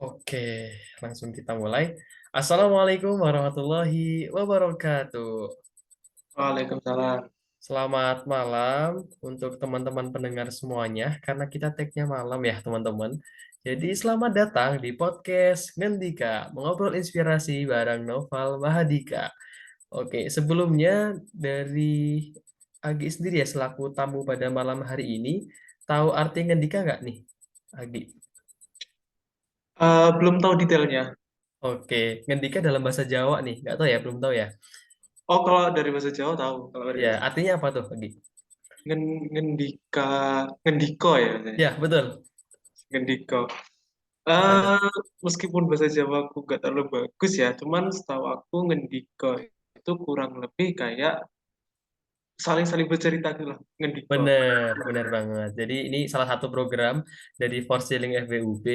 Oke, langsung kita mulai. Assalamualaikum warahmatullahi wabarakatuh. Waalaikumsalam. Selamat malam untuk teman-teman pendengar semuanya, karena kita tag-nya malam ya teman-teman. Jadi selamat datang di podcast Ngendika, mengobrol inspirasi bareng Noval Mahadika. Oke, sebelumnya dari Agi sendiri ya selaku tamu pada malam hari ini, tahu arti Ngendika nggak nih, Agi? Belum tahu detailnya. Oke, Ngendika dalam bahasa Jawa nih, nggak tahu ya, belum tahu ya. Oh, kalau dari bahasa Jawa tahu. Kalau dari Ya, bahasa artinya apa tuh, Agi? Ngendika, Ngendiko ya, maksudnya. Ya, betul. Ngendiko. Apa tuh? Meskipun bahasa Jawa aku gak terlalu bagus ya, cuman setahu aku Ngendiko itu kurang lebih kayak saling-saling bercerita gitu lah. Ngendiko. Bener, bener banget. Jadi ini salah satu program dari Forcilling FWUB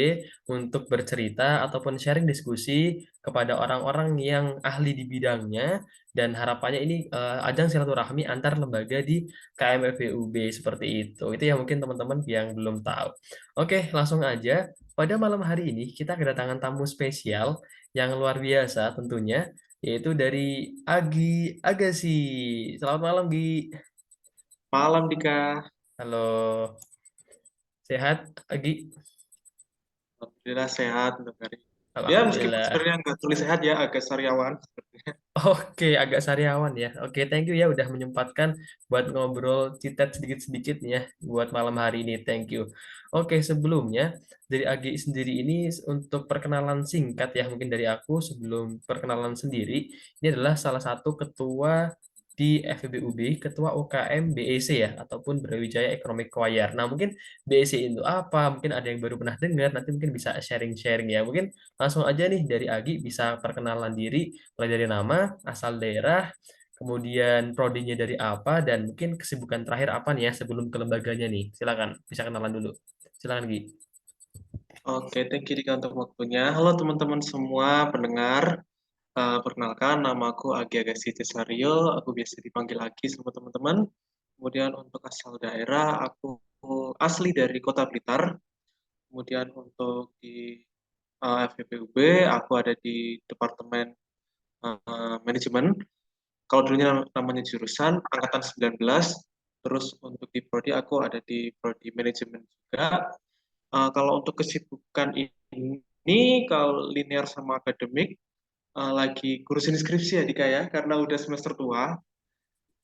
untuk bercerita ataupun sharing diskusi kepada orang-orang yang ahli di bidangnya dan harapannya ini ajang silaturahmi antar lembaga di KM FWUB seperti itu. Itu ya mungkin teman-teman yang belum tahu. Oke, langsung aja. Pada malam hari ini kita kedatangan tamu spesial yang luar biasa tentunya, yaitu dari Agi Agassi. Selamat malam, Gi. Malam Dika. Halo, sehat Agi? Alhamdulillah sehat untuk hari ini. Ya, meskipun Alhamdulillah. sebenarnya nggak tulis sehat ya, agak sariawan sepertinya. Oke, agak sariawan ya. Oke, thank you ya udah menyempatkan buat ngobrol citat sedikit-sedikit ya buat malam hari ini. Thank you. Oke, sebelumnya dari Agi sendiri ini untuk perkenalan singkat ya mungkin dari aku sebelum perkenalan sendiri. Ini adalah salah satu ketua di FEBUB, Ketua UKM BEC ya, ataupun Brawijaya Economic Choir. Nah, mungkin BEC itu apa? Mungkin ada yang baru pernah dengar, nanti mungkin bisa sharing-sharing ya. Mungkin langsung aja nih dari Agi bisa perkenalan diri, mulai dari nama, asal daerah, kemudian prodinya dari apa, dan mungkin kesibukan terakhir apa nih ya sebelum ke lembaganya nih. Silakan, bisa kenalan dulu. Silakan, Gi. Oke, thank you Dika untuk waktunya. Halo teman-teman semua pendengar. Perkenalkan, namaku Agi Agassi Cesario. Aku biasa dipanggil Agi sama teman-teman. Kemudian untuk asal daerah, aku asli dari Kota Blitar. Kemudian untuk di FEPUB, aku ada di Departemen Manajemen. Kalau dulunya namanya jurusan Angkatan 19. Terus untuk di Prodi, aku ada di Prodi Manajemen juga. Kalau untuk kesibukan ini, kalau linear sama akademik, lagi ngurusin skripsi ya Dika ya, karena udah semester tua.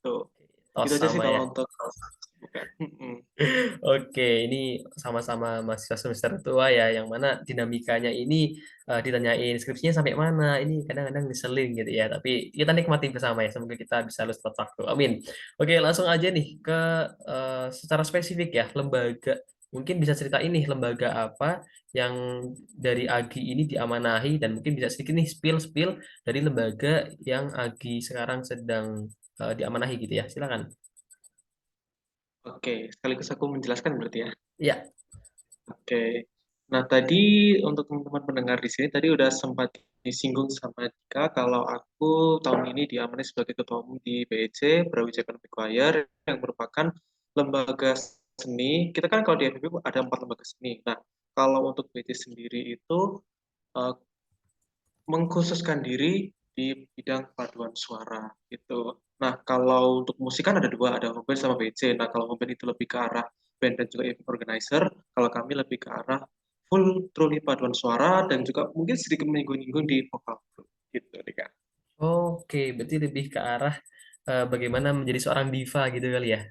Tuh, Oh, gitu aja sih sama kalau ya. untuk kesibukan. Oke, ini sama-sama mahasiswa semester tua ya, yang mana dinamikanya ini ditanyain skripsinya sampai mana, ini kadang-kadang ngeselin gitu ya, tapi kita nikmati bersama ya, semoga kita bisa lulus tepat waktu. Amin. Oke, langsung aja nih ke secara spesifik ya, lembaga. Mungkin bisa cerita ini lembaga apa yang dari Agi ini diamanahi dan mungkin bisa sedikit nih spill-spill dari lembaga yang Agi sekarang sedang diamanahi gitu ya. Silakan. Oke, sekaligus aku menjelaskan berarti ya. Ya, Oke. Nah, tadi untuk teman-teman pendengar di sini tadi udah sempat disinggung sama Dika kalau aku tahun ini diamanai sebagai ketua umum di BEC, Brawijaya Economic Choir, yang merupakan lembaga seni. Kita kan kalau di FIB ada 4 lembaga seni. Nah, kalau untuk BEC sendiri itu eh, mengkhususkan diri di bidang paduan suara gitu. Nah, kalau untuk musik kan ada dua, ada home band sama BC. Nah, kalau home band itu lebih ke arah band dan juga event organizer, kalau kami lebih ke arah full truly paduan suara dan juga mungkin sedikit menyinggung-nyinggung di vokal group gitu, Dika. oke, berarti lebih ke arah bagaimana menjadi seorang diva gitu kali ya.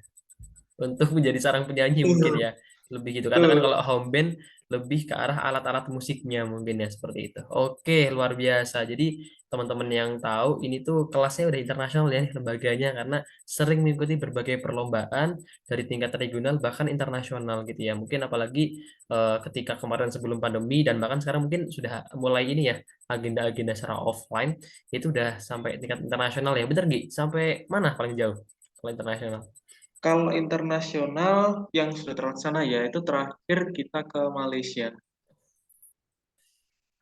Untuk menjadi seorang penyanyi mungkin Betul. ya. Lebih gitu. Karena kan Betul. kalau home band lebih ke arah alat-alat musiknya mungkin ya seperti itu. Oke, luar biasa. Jadi teman-teman yang tahu ini tuh kelasnya udah internasional ya lembaganya karena sering mengikuti berbagai perlombaan dari tingkat regional bahkan internasional gitu ya. Mungkin apalagi ketika kemarin sebelum pandemi dan bahkan sekarang mungkin sudah mulai ini ya agenda-agenda secara offline itu udah sampai tingkat internasional ya. Bener Gi? Sampai mana paling jauh kalau internasional? Kalau internasional yang sudah terlaksana ya itu terakhir kita ke Malaysia.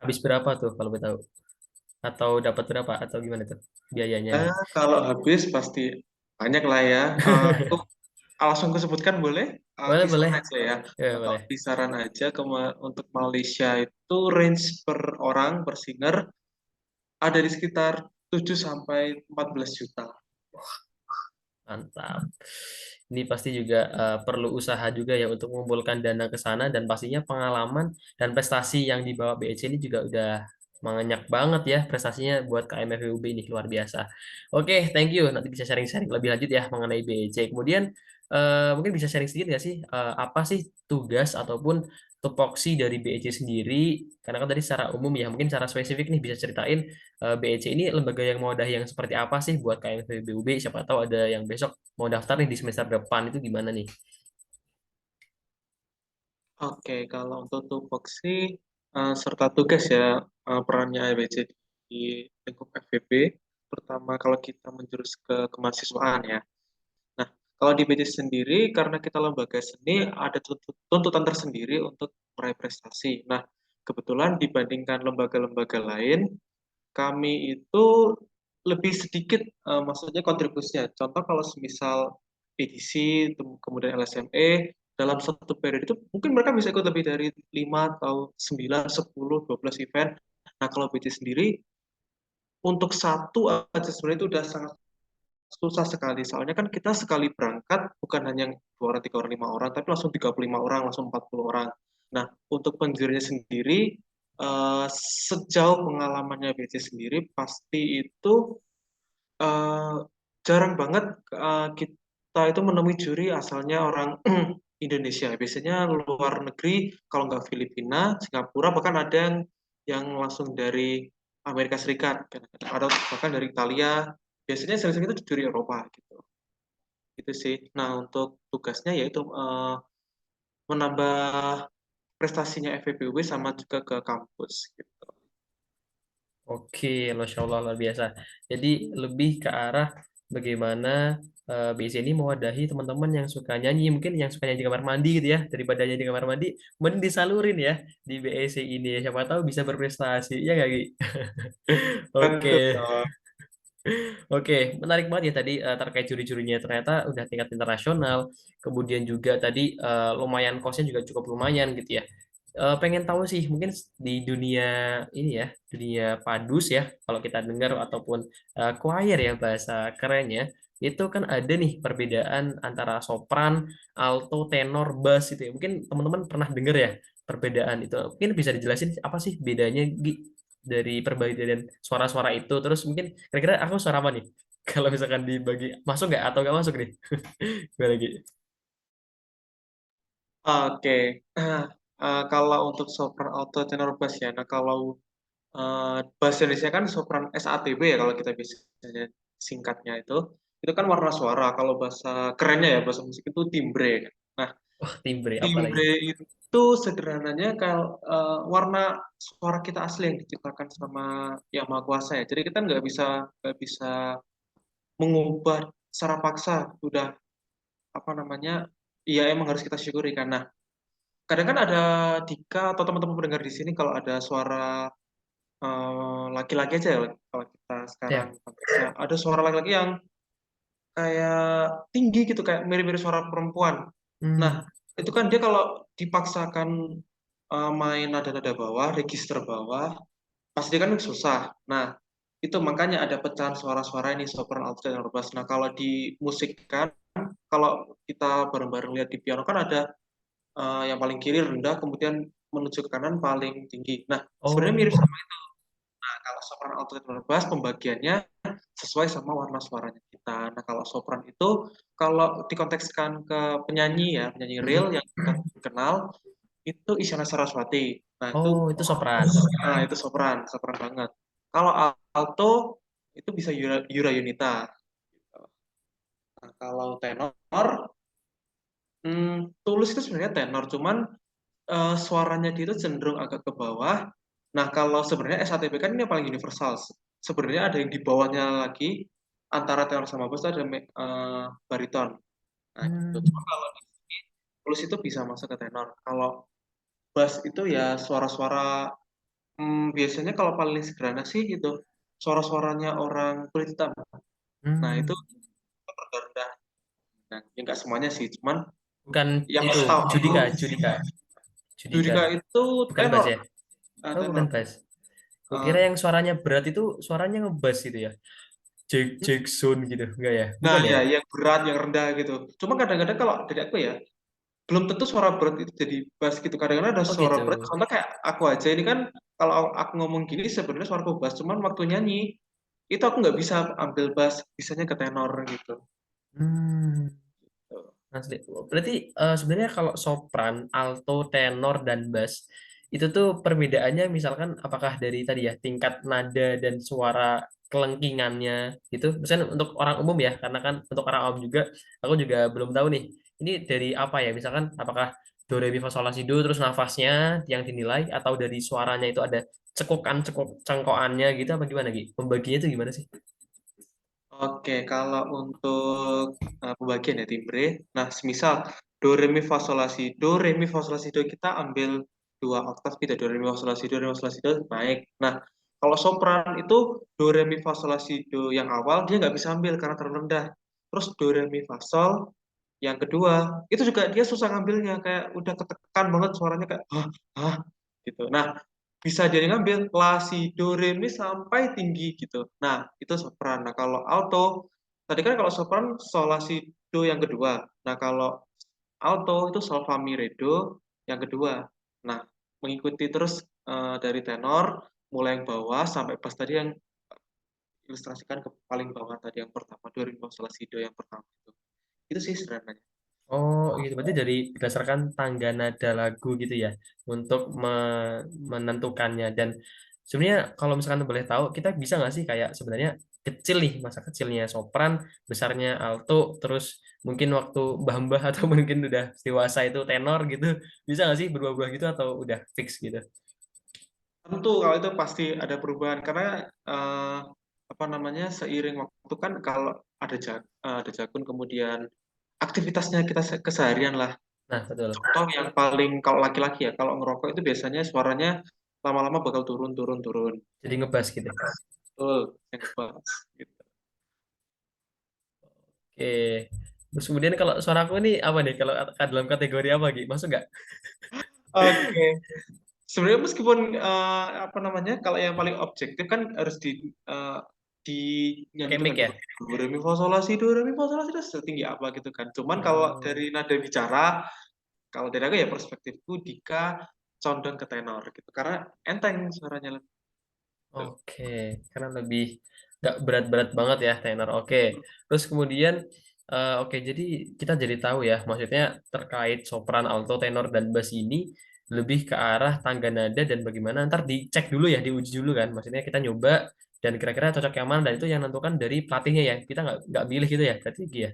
Habis berapa tuh kalau boleh tahu? Atau dapat berapa? Atau gimana tuh biayanya? Kalau habis pasti banyak lah ya. langsung kusebutkan boleh? Boleh, boleh. Kisaran aja ya. Ya, Nah, kalau boleh. kisaran aja untuk Malaysia itu range per orang per singer ada di sekitar 7 sampai 14 juta. Mantap. Ini pasti juga perlu usaha juga ya untuk mengumpulkan dana ke sana dan pastinya pengalaman dan prestasi yang dibawa BEC ini juga udah mengenyak banget ya prestasinya buat KMFUB ini luar biasa. Oke, thank you. Nanti bisa sharing-sharing lebih lanjut ya mengenai BEC. Kemudian mungkin bisa sharing sedikit nggak sih apa sih tugas ataupun tupoksi dari BEC sendiri? Karena kan tadi secara umum ya, mungkin secara spesifik nih bisa ceritain BEC ini lembaga yang mewadahi yang seperti apa sih buat KMFUB? Siapa tahu ada yang besok mau daftar nih di semester depan itu gimana nih? Oke, kalau untuk tupoksi serta tugas ya perannya IBC di lingkup FEB, terutama kalau kita menjurus ke kemahasiswaan ya. Nah, kalau di BC sendiri, karena kita lembaga seni, ada tuntutan tersendiri untuk meraih prestasi. Nah, kebetulan dibandingkan lembaga-lembaga lain, kami itu lebih sedikit, maksudnya kontribusinya. Contoh kalau semisal edisi, kemudian LSME, dalam satu periode itu mungkin mereka bisa ikut lebih dari 5 atau 9, 10, 12 event. Nah, kalau BC sendiri, untuk satu aja sebenarnya itu udah sangat susah sekali. Soalnya kan kita sekali berangkat bukan hanya 2 orang, 3 orang, 5 orang, tapi langsung 35 orang, langsung 40 orang. Nah, untuk penjurinya sendiri, sejauh pengalamannya BC sendiri, pasti itu eh, jarang banget kita itu menemui juri asalnya orang Indonesia. Biasanya luar negeri, kalau nggak Filipina, Singapura, bahkan ada yang langsung dari Amerika Serikat, ada bahkan dari Italia. Biasanya sering-sering itu juri Eropa gitu. Itu sih. Nah, untuk tugasnya yaitu menambah prestasinya FEBUB sama juga ke kampus gitu. Oke, Masya Allah luar biasa. Jadi lebih ke arah bagaimana BC ini mewadahi teman-teman yang suka nyanyi, mungkin yang suka nyanyi di kamar mandi gitu ya, daripada nyanyi di kamar mandi, mending disalurin ya di BEC ini. Siapa tahu bisa berprestasi, ya nggak Gi? Oke. Betul dong. Oke, menarik banget ya tadi terkait juri-jurinya ternyata udah tingkat internasional. Kemudian juga tadi lumayan kosnya juga cukup lumayan gitu ya. Pengen tahu sih mungkin di dunia ini ya, dunia padus ya, kalau kita dengar ataupun choir ya bahasa kerennya, itu kan ada nih perbedaan antara sopran, alto, tenor, bass itu ya. Mungkin teman-teman pernah dengar ya perbedaan itu. Mungkin bisa dijelasin apa sih bedanya Gi, dari perbedaan suara-suara itu. Terus mungkin kira-kira aku suara apa nih? Kalau misalkan dibagi masuk nggak atau nggak masuk nih? Gue lagi. Oke. Kalau untuk sopran alto tenor bass ya. Nah, kalau bahasa Indonesia kan sopran SATB ya kalau kita biasanya singkatnya itu kan warna suara. Kalau bahasa kerennya ya bahasa musik itu timbre. Nah, Wah, timbre apa lagi? timbre itu sederhananya kalau warna suara kita asli yang diciptakan sama Yang Maha Kuasa ya. Jadi kita nggak bisa mengubah secara paksa. Udah apa namanya? Ya emang harus kita syukuri karena kadang kan ada Dika atau teman-teman pendengar di sini kalau ada suara laki-laki aja ya, kalau kita sekarang Ya. konteksnya ada suara laki-laki yang kayak tinggi gitu kayak mirip-mirip suara perempuan. Nah, Hmm. itu kan dia kalau dipaksakan main nada-nada bawah, register bawah, pasti kan susah. Nah, itu makanya ada pecahan suara-suara ini sopran, alto, dan bass. Nah, kalau di musik kan, kalau kita bareng-bareng lihat di piano kan ada yang paling kiri rendah, kemudian menuju ke kanan paling tinggi. Nah, sebenarnya Oh. mirip sama kalau sopran, alto, tenor, bass pembagiannya sesuai sama warna suaranya kita. Nah, kalau sopran itu kalau dikontekskan ke penyanyi ya, penyanyi real Mm-mm. yang kita kenal itu Isyana Saraswati. Nah, itu Oh, itu sopran. itu sopran, sopran banget. Kalau alto itu bisa Yura Yunita. Nah, kalau tenor, Tulus itu sebenarnya tenor, cuman suaranya dia itu cenderung agak ke bawah. Nah, kalau sebenarnya SATB kan ini yang paling universal. Sebenarnya ada yang di bawahnya lagi, antara tenor sama bass itu ada bariton. Nah, gitu. Hmm. Cuma kalau di sini, Tulus itu bisa masuk ke tenor. Kalau bass itu ya suara-suara, biasanya kalau paling sederhana sih gitu, suara-suaranya orang kulit hitam. Nah, itu Hmm. rendah-rendah. Nah, ya nggak semuanya sih, cuman Bukan yang itu, setahu aku Judika, Judika, Judika. Judika itu Bukan bass tenor, ya? Oh, bukan tenor. bass. Kukira Eh, yang suaranya berat itu suaranya ngebass gitu ya. Jackson gitu. Enggak ya? nah, Bukan ya? ya, yang berat, yang rendah gitu. Cuma kadang-kadang kalau dari aku ya, belum tentu suara berat itu jadi bass gitu. Kadang-kadang ada Oh suara gitu. berat, contoh kayak aku aja ini kan, kalau aku ngomong gini sebenarnya suaraku bass, cuman waktu nyanyi itu aku nggak bisa ambil bass, bisanya ke tenor gitu. Hmm. Asli. Berarti sebenarnya kalau sopran, alto, tenor, dan bass itu tuh perbedaannya misalkan apakah dari tadi ya tingkat nada dan suara kelengkingannya gitu. Misalnya untuk orang umum ya, karena kan untuk orang awam juga aku juga belum tahu nih. Ini dari apa ya? Misalkan apakah do re mi fa sol la si do terus nafasnya yang dinilai atau dari suaranya itu ada cengkokannya gitu apa gimana gitu? Pembaginya itu gimana sih? Oke, kalau untuk pembagian ya timbre, nah semisal do re mi fa sol la si do, re mi fa sol la si do kita ambil dua oktav gitu, do re mi fa sol la si do, re mi fa sol la si do naik. Nah, kalau sopran itu do re mi fa sol la si do yang awal dia nggak bisa ambil karena terlalu rendah. Terus do re mi fa sol yang kedua itu juga dia susah ngambilnya, kayak udah ketekan banget suaranya kayak hah gitu. Nah, bisa dia ngambil la si do re mi sampai tinggi gitu. Nah, itu sopran. Nah, kalau alto tadi kan kalau sopran sol la si do yang kedua. Nah, kalau alto itu sol fa mi re do yang kedua. Nah, mengikuti terus dari tenor mulai yang bawah sampai pas tadi yang ilustrasikan ke paling bawah tadi yang pertama do re mi fa sol la si do yang pertama itu. Itu sih sederhananya. Oh, gitu. Berarti dari berdasarkan tangga nada lagu gitu ya, untuk menentukannya. Dan sebenarnya kalau misalkan boleh tahu, kita bisa nggak sih kayak sebenarnya kecil nih, masa kecilnya sopran, besarnya alto, terus mungkin waktu mbah-mbah atau mungkin udah dewasa itu tenor gitu, bisa nggak sih berubah-ubah gitu atau udah fix gitu? Tentu kalau itu pasti ada perubahan karena eh, apa namanya seiring waktu kan kalau ada jakun kemudian aktivitasnya kita keseharian lah. Nah, betul. Contoh yang paling kalau laki-laki ya kalau ngerokok itu biasanya suaranya lama-lama bakal turun turun turun. Jadi ngebas gitu. Betul, yang ngebas gitu. Oke. Terus kemudian kalau suaraku ini apa nih? Kalau dalam kategori apa gitu? Masuk nggak? Oke. Sebenarnya meskipun apa namanya kalau yang paling objektif kan harus di nyanyi Pakai itu mic kan ya? do re mi fa sol la si do re mi fa sol la si do setinggi apa gitu kan. Cuman kalau Oh. dari nada bicara, kalau dari aku ya perspektifku Dika condong ke tenor gitu karena enteng suaranya gitu. Oke, karena lebih nggak berat-berat banget ya tenor. Oke, terus kemudian oke jadi kita jadi tahu ya, maksudnya terkait sopran, alto, tenor dan bass ini lebih ke arah tangga nada dan bagaimana. Ntar dicek dulu ya, diuji dulu kan. Maksudnya kita nyoba dan kira-kira cocok yang mana dan itu yang menentukan dari pelatihnya ya. Kita nggak milih gitu ya, berarti gitu ya.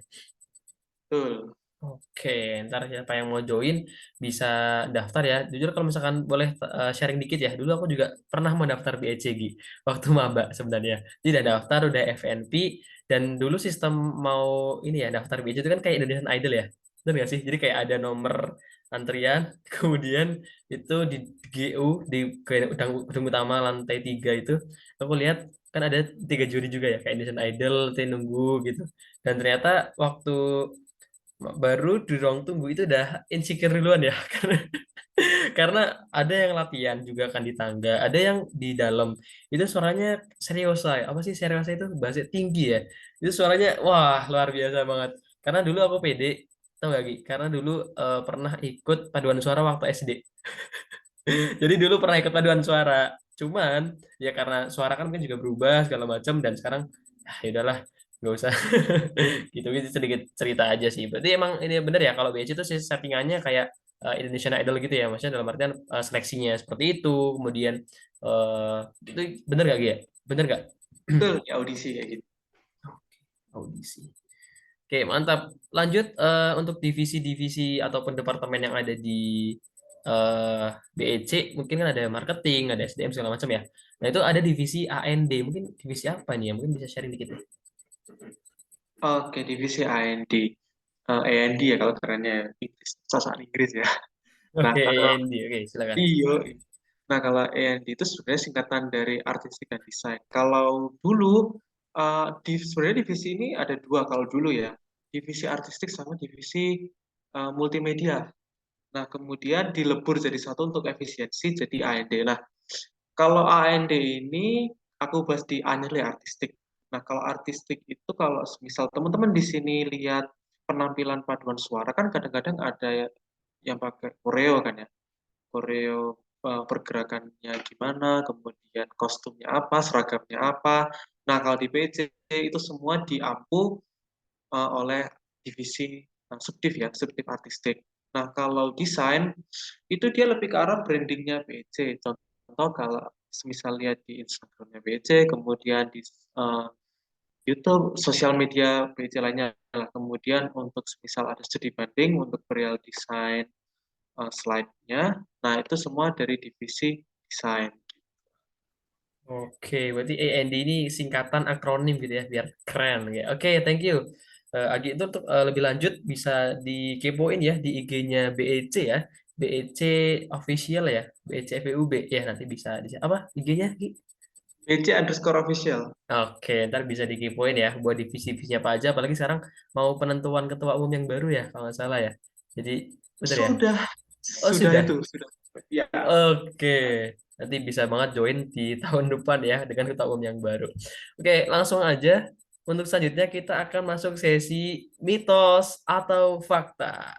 Betul. Oke, ntar siapa yang mau join bisa daftar ya. Jujur kalau misalkan boleh sharing dikit ya. Dulu aku juga pernah mau daftar BECG waktu maba sebenarnya. Jadi udah daftar, udah FNP dan dulu sistem mau ini ya daftar BECG itu kan kayak Indonesian Idol ya. Benar nggak sih? Jadi kayak ada nomor antrian, kemudian itu di GU di gedung utama lantai 3 itu aku lihat kan ada 3 juri juga ya kayak Indonesian Idol, nanti nunggu gitu. Dan ternyata waktu baru di ruang tunggu itu udah insecure duluan ya karena ada yang latihan juga kan di tangga ada yang di dalam itu suaranya seriosa apa sih seriosa itu bahasa tinggi ya itu suaranya wah luar biasa banget karena dulu aku pede tau gak Gi? Karena dulu pernah ikut paduan suara waktu SD jadi dulu pernah ikut paduan suara cuman ya karena suara kan mungkin juga berubah segala macam dan sekarang ya udahlah nggak usah gitu gitu sedikit cerita aja sih berarti emang ini bener ya kalau BC itu sih settingannya kayak Indonesian Idol gitu ya maksudnya dalam artian seleksinya seperti itu kemudian itu bener gak Gia? Bener gak? Betul, ya audisi kayak gitu. Audisi. Oke, mantap. Lanjut untuk divisi-divisi ataupun departemen yang ada di BEC, mungkin kan ada marketing, ada SDM segala macam ya. Nah, itu ada divisi AND. Mungkin divisi apa nih ya? Mungkin bisa sharing dikit ya. Oke, divisi AND. AND ya kalau kerennya ya. Inggris, sasar Inggris ya. Nah, Oke, kalau AND. Oke, silakan. iyo. Nah, kalau A&D itu sebenarnya singkatan dari artistik dan desain. Kalau dulu, sebenarnya divisi ini ada dua kalau dulu ya. divisi artistik sama divisi multimedia. Nah, kemudian dilebur jadi satu untuk efisiensi jadi A&D. Nah, kalau A&D ini aku bahas di A-nya artistik. Nah, kalau artistik itu kalau misal teman-teman di sini lihat penampilan paduan suara kan kadang-kadang ada yang pakai koreo kan ya. Koreo pergerakannya gimana, kemudian kostumnya apa, seragamnya apa. Nah, kalau di PJ itu semua diampu oleh divisi subdiv ya, subdiv artistik. Nah, kalau desain itu dia lebih ke arah brandingnya BC. Contoh kalau misal lihat di Instagramnya BC, kemudian di YouTube, sosial media BC lainnya. Nah, kemudian untuk misal ada studi banding untuk perihal desain slide-nya, nah itu semua dari divisi desain. Oke, berarti A&D ini singkatan akronim gitu ya, biar keren. Ya. Oke, thank you. Agi itu untuk lebih lanjut bisa dikepoin ya di IG-nya BEC ya. BEC official ya, BEC FEUB ya nanti bisa di apa IG-nya? Gi? BC_official. Oke, ntar bisa dikepoin ya buat divisi-divisinya apa aja. Apalagi sekarang mau penentuan ketua umum yang baru ya, kalau nggak salah ya. Jadi, bener ya? Sudah, Oh, sudah sudah. itu, sudah. Ya, Oke, nanti bisa banget join di tahun depan ya dengan ketua umum yang baru. Oke, langsung aja. Untuk selanjutnya kita akan masuk sesi mitos atau fakta.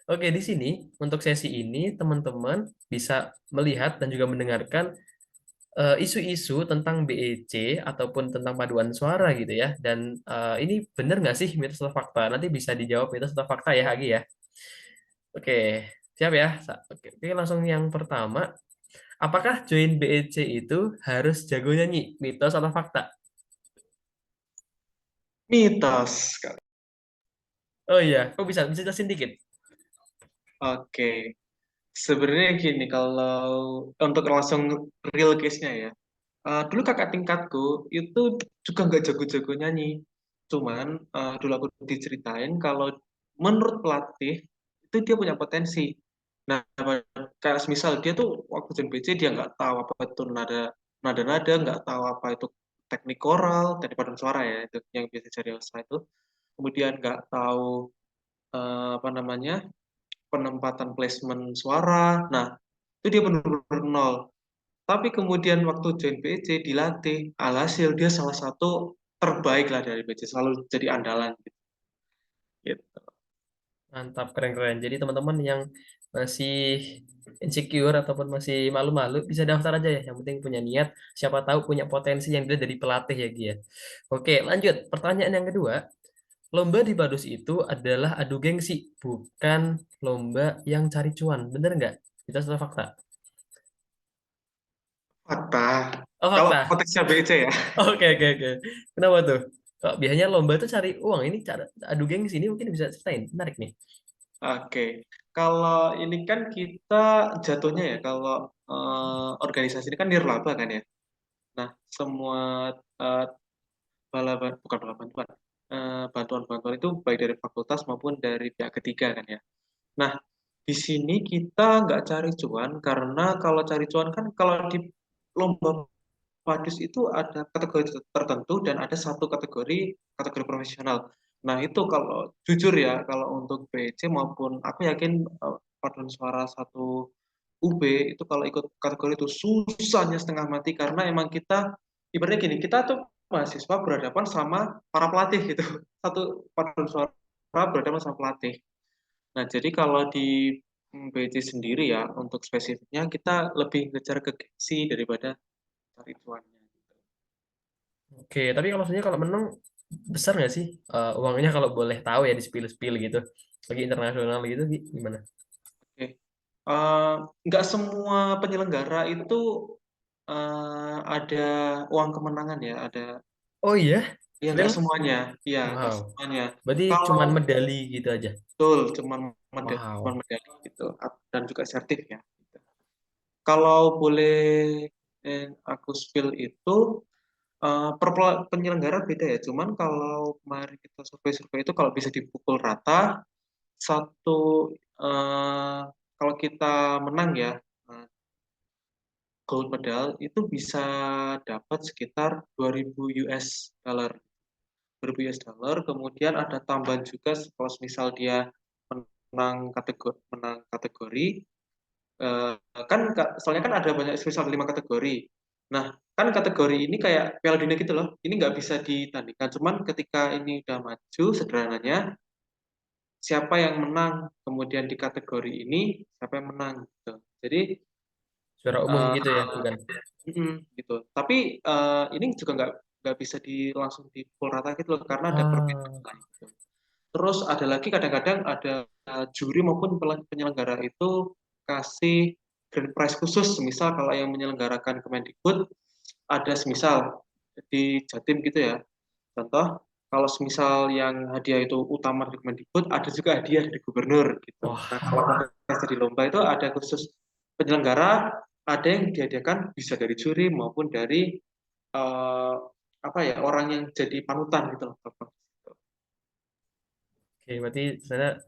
Oke, di sini untuk sesi ini teman-teman bisa melihat dan juga mendengarkan isu-isu tentang BEC ataupun tentang paduan suara gitu ya. Dan ini benar nggak sih mitos atau fakta? Nanti bisa dijawab mitos atau fakta ya, Hagi ya. Oke, siap ya. Oke, langsung yang pertama. Apakah join BEC itu harus jago nyanyi? Mitos atau fakta? mitos. Oh iya, kok bisa jelasin dikit? Oke, sebenarnya gini, kalau untuk langsung real case-nya ya, dulu kakak tingkatku itu juga nggak jago-jago nyanyi. Cuman dulu aku diceritain kalau menurut pelatih itu dia punya potensi. Nah, kayak misal dia tuh waktu JNBC dia nggak tahu apa itu nada-nada, nggak tahu apa itu teknik koral, teknik paduan suara ya, itu yang biasa jadi itu. Kemudian nggak tahu apa namanya penempatan placement suara. Nah, itu dia benar-benar nol. Tapi kemudian waktu join PEC dilatih, alhasil dia salah satu terbaik lah dari PEC, selalu jadi andalan gitu. Mantap, keren-keren. Jadi teman-teman yang masih insecure ataupun masih malu-malu bisa daftar aja ya. Yang penting punya niat, siapa tahu punya potensi yang dilihat dari pelatih ya Gia. Oke, lanjut. Pertanyaan yang kedua. Lomba di Padus itu adalah adu gengsi, bukan lomba yang cari cuan. Bener nggak? Itu adalah fakta. Fakta. Oh, Kalau fakta. konteksnya BEC ya. Oke, oke, oke. Kenapa tuh? Kok biasanya lomba tuh cari uang. Ini cara adu gengsi ini mungkin bisa ceritain. Menarik nih. Oke, kalau ini kan kita jatuhnya ya, kalau organisasi ini kan nirlaba kan ya. Nah, semua eh, bukan bala bantuan, bantuan-bantuan itu baik dari fakultas maupun dari pihak ketiga kan ya. Nah, di sini kita nggak cari cuan karena kalau cari cuan kan kalau di lomba Padus itu ada kategori tertentu dan ada satu kategori profesional. Nah, itu kalau jujur ya, kalau untuk BC maupun aku yakin paduan suara satu UB itu kalau ikut kategori itu susahnya setengah mati karena emang kita ibaratnya gini, kita tuh mahasiswa berhadapan sama para pelatih gitu. Satu paduan suara berhadapan sama pelatih. Nah, jadi kalau di BC sendiri ya untuk spesifiknya kita lebih ngejar ke gengsi daripada cari cuannya. Oke, tapi kalau maksudnya kalau menang besar nggak sih uangnya kalau boleh tahu ya di spill-spill gitu. Lagi internasional gitu gimana? Oke. Eh, nggak semua penyelenggara itu ada uang kemenangan ya, ada Oh iya, ya nggak real? semuanya, ya nggak Wow. semuanya. Berarti Kalau cuman medali gitu aja. betul cuman Wow. medali gitu dan juga sertif ya. Gitu. Kalau boleh aku spill itu penyelenggara beda ya. Cuman kalau kemarin kita survei-survei itu kalau bisa dipukul rata satu kalau kita menang ya gold medal itu bisa dapat sekitar 2000 US dollar. US dollar, kemudian ada tambahan juga kalau misal dia menang kategori, kan soalnya kan ada banyak misal 5 kategori. Nah, kan kategori ini kayak Piala Dunia gitu loh. Ini nggak bisa ditandingkan. Cuman ketika ini udah maju, sederhananya siapa yang menang, kemudian di kategori ini siapa yang menang gitu. Jadi Suara umum eh, gitu ya, bukan? gitu. Tapi ini juga nggak bisa langsung di pukul rata gitu loh, karena ada perbedaan Ah, lah gitu. Terus ada lagi kadang-kadang ada juri maupun penyelenggara itu kasih grand prize khusus, misal kalau yang menyelenggarakan Kemendikbud ada semisal di Jatim gitu ya. Contoh, kalau semisal yang hadiah itu utama di Kemendikbud, ada juga hadiah dari gubernur gitu. wah, Nah, kalau kontestasi di lomba itu ada khusus penyelenggara, ada yang dihadiahkan bisa dari juri maupun dari eh, apa ya orang yang jadi panutan gitu loh. oke, berarti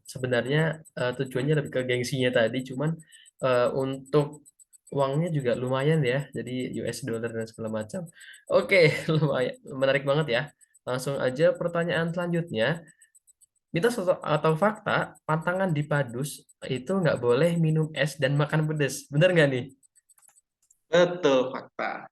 sebenarnya tujuannya lebih ke gengsinya tadi, cuman untuk uangnya juga lumayan ya, jadi US dollar dan segala macam. Oke, lumayan, menarik banget ya. Langsung aja pertanyaan selanjutnya. Mitos atau fakta, pantangan di Padus itu nggak boleh minum es dan makan pedas. Bener nggak nih? Betul, fakta.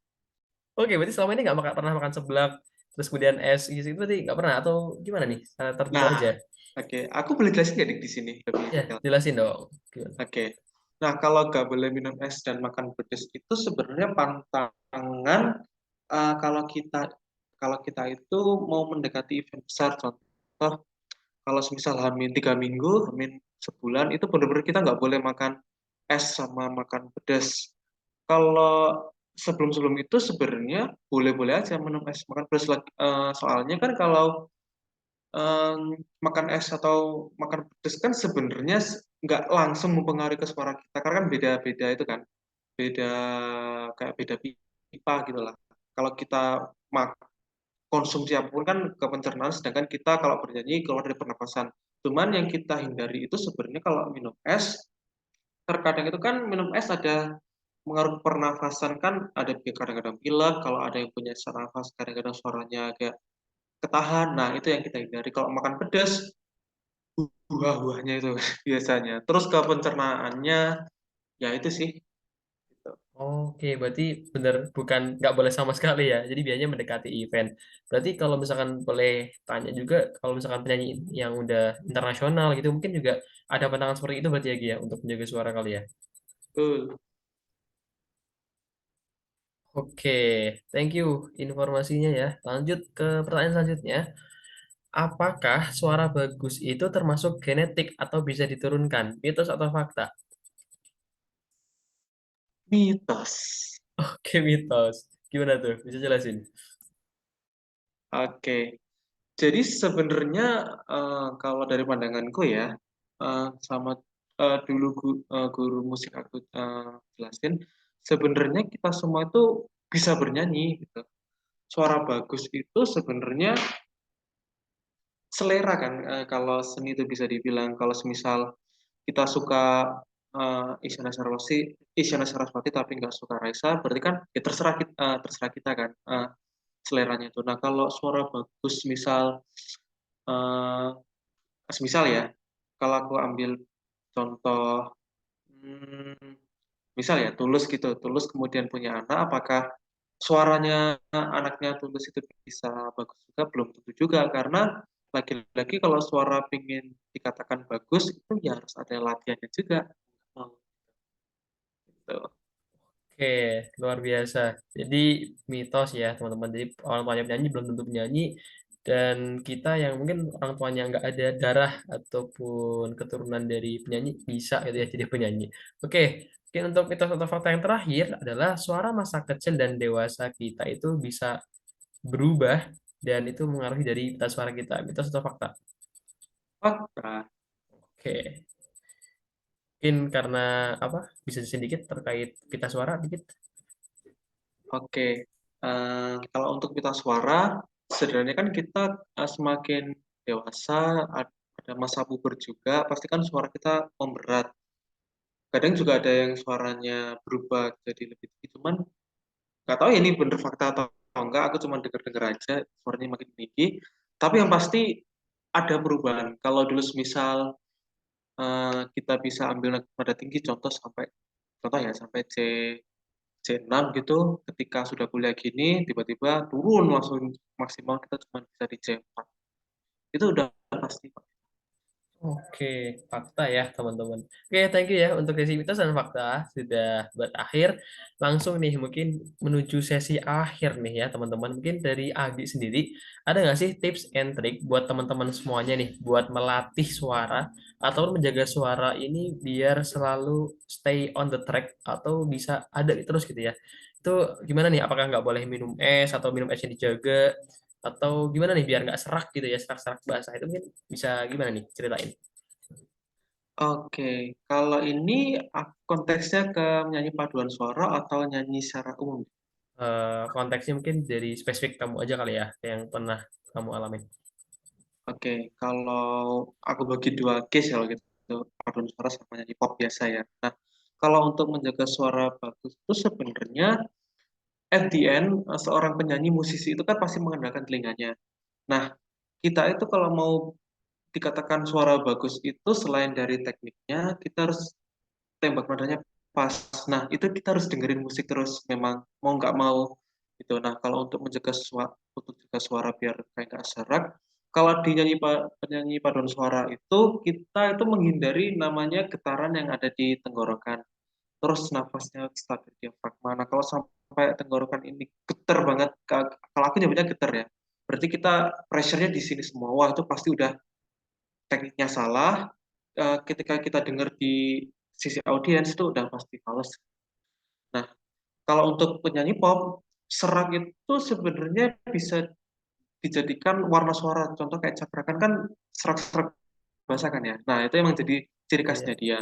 Oke, berarti selama ini nggak pernah makan seblak, terus kemudian es gitu, itu berarti nggak pernah, atau gimana nih? Tertentu Nah, aja. oke, aku boleh jelasin nggak di sini lebih Ya, detail? jelasin dong. Gimana? Oke. Nah, kalau nggak boleh minum es dan makan pedas itu sebenarnya pantangan kalau kita itu mau mendekati event besar, contoh kalau semisal Hamin 3 minggu, Hamin sebulan itu benar-benar kita nggak boleh makan es sama makan pedas. Kalau sebelum-sebelum itu sebenarnya boleh-boleh aja minum es makan pedas soalnya kan kalau em, makan es atau makan pedas kan sebenarnya nggak langsung mempengaruhi ke suara kita karena kan beda-beda itu kan beda kayak beda pipa gitu lah. Kalau kita mak konsumsi apapun kan ke pencernaan, sedangkan kita kalau bernyanyi keluar dari pernapasan. Cuman yang kita hindari itu sebenarnya kalau minum es, terkadang itu kan minum es ada mengaruhi pernafasan kan ada kadang-kadang pilek, kalau ada yang punya sesak nafas kadang-kadang suaranya agak ketahan. Nah, itu yang kita hindari. Kalau makan pedas, buah-buahnya itu biasanya. Terus ke pencernaannya, ya itu sih. Gitu. Oke, berarti bener bukan nggak boleh sama sekali ya. Jadi biasanya mendekati event. Berarti kalau misalkan boleh tanya juga, kalau misalkan penyanyi yang udah internasional gitu, mungkin juga ada pantangan seperti itu berarti ya Gia, untuk menjaga suara kali ya. Betul. Oke, thank you informasinya ya. Lanjut ke pertanyaan selanjutnya. Apakah suara bagus itu termasuk genetik atau bisa diturunkan? Mitos atau fakta? Mitos. Oke, mitos. Gimana tuh? Bisa jelasin? Oke. Jadi sebenarnya kalau dari pandanganku ya, sama dulu guru musik aku jelasin, sebenarnya kita semua itu bisa bernyanyi gitu. Suara bagus itu sebenarnya selera kan, kalau seni itu bisa dibilang kalau semisal kita suka Isyana Sarasvati tapi nggak suka Raisa, berarti kan ya terserah kita kan seleranya itu. Nah kalau suara bagus eh, misal ya, kalau aku ambil contoh, hmm, misal ya Tulus gitu, Tulus kemudian punya anak, apakah suaranya anaknya Tulus itu bisa bagus juga? Belum tentu juga, karena lagi-lagi kalau suara pingin dikatakan bagus itu ya harus ada latihannya juga. Oh, gitu. Oke, luar biasa. Jadi mitos ya teman-teman. Jadi orang tuanya penyanyi belum tentu penyanyi dan kita yang mungkin orang tuanya nggak ada darah ataupun keturunan dari penyanyi bisa gitu ya jadi penyanyi. Oke, mungkin untuk mitos atau fakta yang terakhir adalah suara masa kecil dan dewasa kita itu bisa berubah dan itu mengaruhi dari pita suara kita. Mitos atau fakta? Fakta. Oke, mungkin karena apa? Bisa sedikit terkait pita suara dikit. Oke. Kalau untuk pita suara, sebenarnya kan kita semakin dewasa, ada masa puber juga, pasti kan suara kita memberat. Kadang juga ada yang suaranya berubah jadi lebih tinggi, cuman nggak tahu ya ini bener fakta atau enggak, aku cuma denger-denger aja suaranya makin tinggi. Tapi yang pasti ada perubahan. Kalau dulu misal kita bisa ambil nada tinggi contoh ya sampai C6 gitu, ketika sudah kuliah gini tiba-tiba turun langsung maksimal kita cuma bisa di C4. Itu udah pasti Pak. Oke, fakta ya teman-teman. Oke, thank you ya untuk sesi mitos dan fakta sudah berakhir. Langsung nih mungkin menuju sesi akhir nih ya teman-teman. Mungkin dari Agi sendiri, ada nggak sih tips and trick buat teman-teman semuanya nih, buat melatih suara atau menjaga suara ini biar selalu stay on the track atau bisa ada terus gitu ya. Itu gimana nih? Apakah nggak boleh minum es atau minum esnya dijaga? Atau gimana nih biar nggak serak gitu ya, serak-serak bahasa itu mungkin bisa gimana nih ceritain. Oke, kalau ini konteksnya ke nyanyi paduan suara atau nyanyi secara umum? Konteksnya mungkin dari spesifik kamu aja kali ya yang pernah kamu alamin. Oke, kalau aku bagi dua case kalau gitu, paduan suara sama nyanyi pop biasa ya. Nah, kalau untuk menjaga suara bagus itu sebenarnya at the end seorang penyanyi musisi itu kan pasti mengandalkan telinganya. Nah, kita itu kalau mau dikatakan suara bagus itu selain dari tekniknya, kita harus tembak nadanya pas. Nah, itu kita harus dengerin musik terus memang mau nggak mau gitu. Nah, kalau untuk menjaga suara untuk jaga suara biar kayak nggak serak, kalau di penyanyi paduan suara itu kita itu menghindari namanya getaran yang ada di tenggorokan. Terus nafasnya stabil diafragma. Nah, kalau sampai tenggorokan ini getar banget, kalau aku nyebutnya getar ya, berarti kita pressure-nya di sini semua. Wah, itu pasti udah tekniknya salah. Ketika kita dengar di sisi audiens itu udah pasti fals. Nah, kalau untuk penyanyi pop, serak itu sebenarnya bisa dijadikan warna suara. Contoh kayak cakrakan kan serak-serak bahasa kan ya. Nah, itu emang jadi ciri Iya, iya. khasnya dia.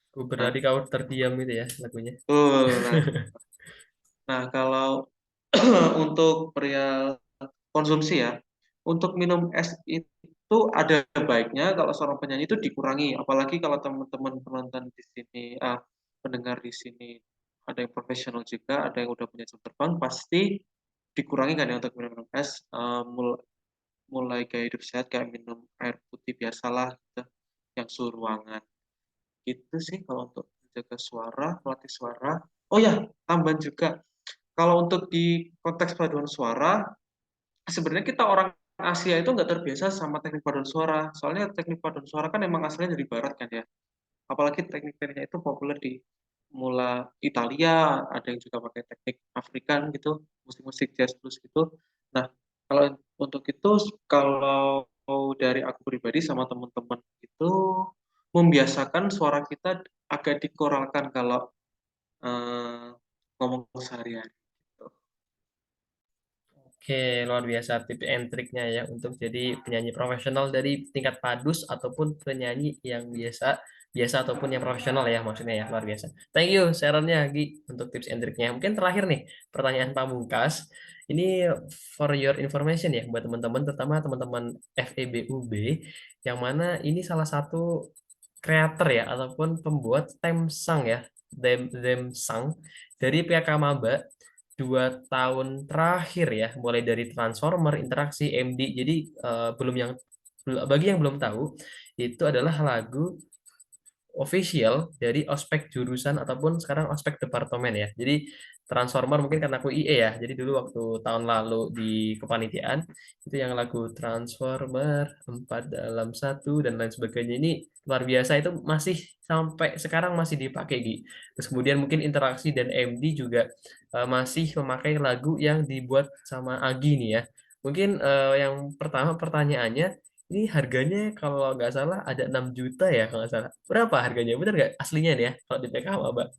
Ku Nah, berlari kau terdiam itu ya lagunya. nah, nah kalau untuk pria konsumsi ya, untuk minum es itu ada baiknya kalau seorang penyanyi itu dikurangi, apalagi kalau teman-teman penonton di sini, pendengar di sini ada yang profesional juga, ada yang udah punya jam terbang, pasti dikurangi kan ya untuk minum es, mulai gaya hidup sehat kayak minum air putih biasalah gitu, yang suhu ruangan. Itu sih kalau untuk menjaga suara, melatih suara. Oh ya, tambahan juga. Kalau untuk di konteks paduan suara, sebenarnya kita orang Asia itu nggak terbiasa sama teknik paduan suara. Soalnya teknik paduan suara kan emang asalnya dari Barat kan ya. Apalagi teknik-tekniknya itu populer di mula Italia, ada yang juga pakai teknik Afrikan gitu, musik-musik jazz blues gitu. Nah, kalau untuk itu, kalau dari aku pribadi sama teman-teman itu membiasakan suara kita agak dikoralkan kalau eh, ngomong sehari-hari. Gitu. Oke, luar biasa tips and triknya ya untuk jadi penyanyi profesional dari tingkat padus ataupun penyanyi yang biasa biasa ataupun yang profesional ya maksudnya ya luar biasa. Thank you sarannya Gi untuk tips and triknya. Mungkin terakhir nih pertanyaan pamungkas. Ini for your information ya buat teman-teman terutama teman-teman FEBUB yang mana ini salah satu kreator ya ataupun pembuat theme song ya theme song dari pihak Maba 2 tahun terakhir ya, mulai dari Transformer, Interaksi, MD. Jadi belum yang bagi yang belum tahu, itu adalah lagu official dari ospek jurusan ataupun sekarang ospek departemen ya. Jadi Transformer mungkin karena aku IE ya. Jadi dulu waktu tahun lalu di kepanitiaan itu yang lagu Transformer 4 dalam 1 dan lain sebagainya ini luar biasa itu masih sampai sekarang masih dipakai Gi. Terus kemudian mungkin Interaksi dan MD juga masih memakai lagu yang dibuat sama Agi nih ya. Mungkin yang pertama pertanyaannya ini harganya kalau nggak salah ada 6 juta ya kalau nggak salah. Berapa harganya? Bener nggak aslinya nih ya kalau di PKH, Mbak?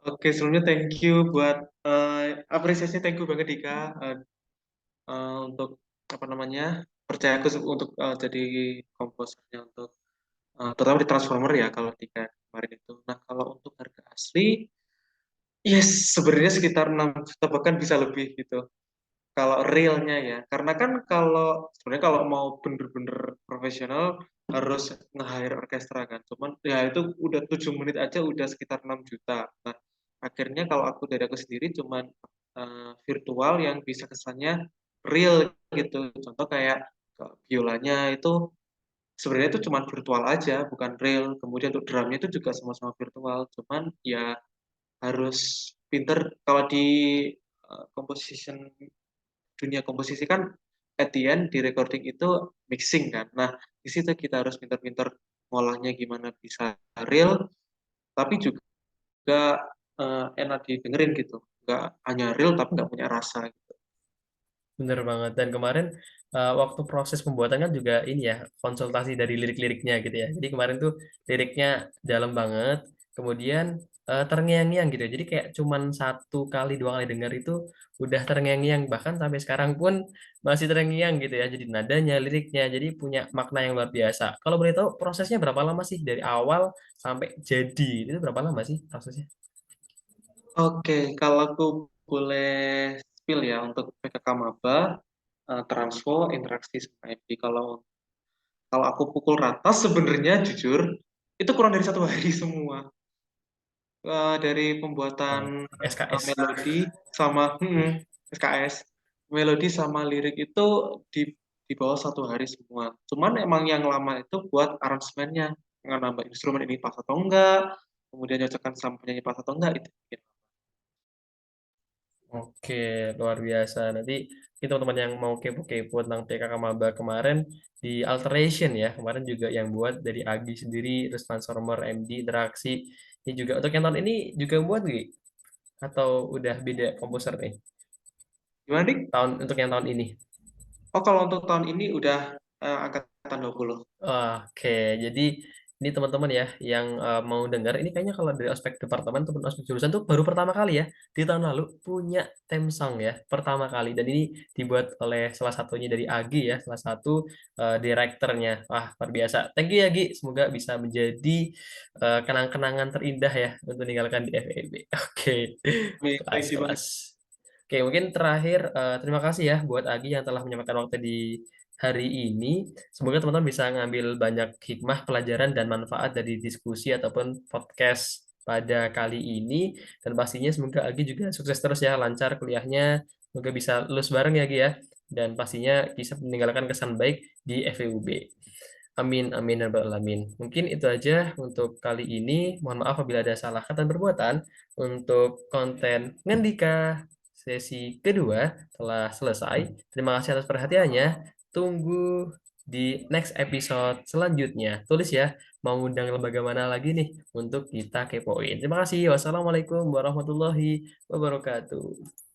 Oke, sebelumnya thank you buat apresiasi, thank you banget Dika untuk apa namanya percaya aku untuk jadi komposernya untuk terutama di Transformer ya kalau Dika kemarin itu. Nah kalau untuk harga asli, yes sebenarnya sekitar 6 juta bahkan bisa lebih gitu. Kalau realnya ya, karena kan kalau sebenarnya kalau mau bener-bener profesional harus nge-hire orkestra kan. Cuman ya itu udah 7 menit aja udah sekitar 6 juta. Nah, akhirnya kalau aku dari aku sendiri cuman virtual yang bisa kesannya real gitu. Contoh kayak biolanya itu sebenarnya itu cuma virtual aja, bukan real. Kemudian untuk drumnya itu juga sama-sama virtual, cuman ya harus pinter kalau di composition, dunia komposisi kan at the end di recording itu mixing kan. Nah, di situ kita harus pinter-pinter ngolahnya gimana bisa real, tapi juga enak didengerin gitu. Nggak hanya real tapi nggak punya rasa gitu. Bener banget. Dan kemarin waktu proses pembuatan kan juga ini ya, konsultasi dari lirik-liriknya gitu ya. Jadi kemarin tuh liriknya dalam banget, kemudian terngiang-ngiang gitu ya. Jadi kayak cuman satu kali dua kali dengar itu udah terngiang-ngiang, bahkan sampai sekarang pun masih terngiang gitu ya. Jadi nadanya, liriknya, jadi punya makna yang luar biasa. Kalau boleh tahu prosesnya berapa lama sih dari awal sampai jadi? Itu berapa lama sih prosesnya? Oke, kalau aku boleh spill ya untuk PKK Maba, transfer, interaksi sama MD. Kalau aku pukul rata sebenarnya jujur itu kurang dari 1 hari semua. Dari pembuatan Oh, SKS. melodi sama SKS, melodi sama lirik itu di di bawah 1 hari semua. Cuman emang yang lama itu buat aransemennya, nambah instrumen ini pas atau enggak, kemudian nyocokkan sama penyanyi pas atau enggak itu. Oke, luar biasa. Nanti ini teman-teman yang mau kepo-kepo tentang TKK Maba kemarin di Alteration ya. Kemarin juga yang buat dari Agi sendiri, terus Transformer, MD, Interaksi. Ini juga untuk yang tahun ini juga buat Gi? Atau udah beda komposer nih? Gimana, Dik? Untuk yang tahun ini. Oh, kalau untuk tahun ini udah angkatan 20. Oke, jadi ini teman-teman ya yang mau dengar ini kayaknya kalau dari aspek departemen ataupun aspek jurusan tuh baru pertama kali ya di tahun lalu punya theme song ya pertama kali dan ini dibuat oleh salah satunya dari Agi ya salah satu direkturnya. Wah luar biasa. Thank you ya Gi. Semoga bisa menjadi kenang-kenangan terindah ya untuk meninggalkan di FEB. Oke, kelas Thank you banget. kelas. Oke, mungkin terakhir terima kasih ya buat Agi yang telah menyempatkan waktu di hari ini. Semoga teman-teman bisa ngambil banyak hikmah, pelajaran, dan manfaat dari diskusi ataupun podcast pada kali ini. Dan pastinya semoga Agi juga sukses terus ya, lancar kuliahnya. Semoga bisa lulus bareng ya, Agi ya. Dan pastinya bisa meninggalkan kesan baik di FEUB. Amin, amin, ya rabbal alamin. Mungkin itu aja untuk kali ini. Mohon maaf apabila ada salah kata dan perbuatan. Untuk konten Ngendika sesi kedua telah selesai. Terima kasih atas perhatiannya. Tunggu di next episode selanjutnya. Tulis ya, mau undang lembaga mana lagi nih untuk kita kepoin. Terima kasih. Wassalamualaikum warahmatullahi wabarakatuh.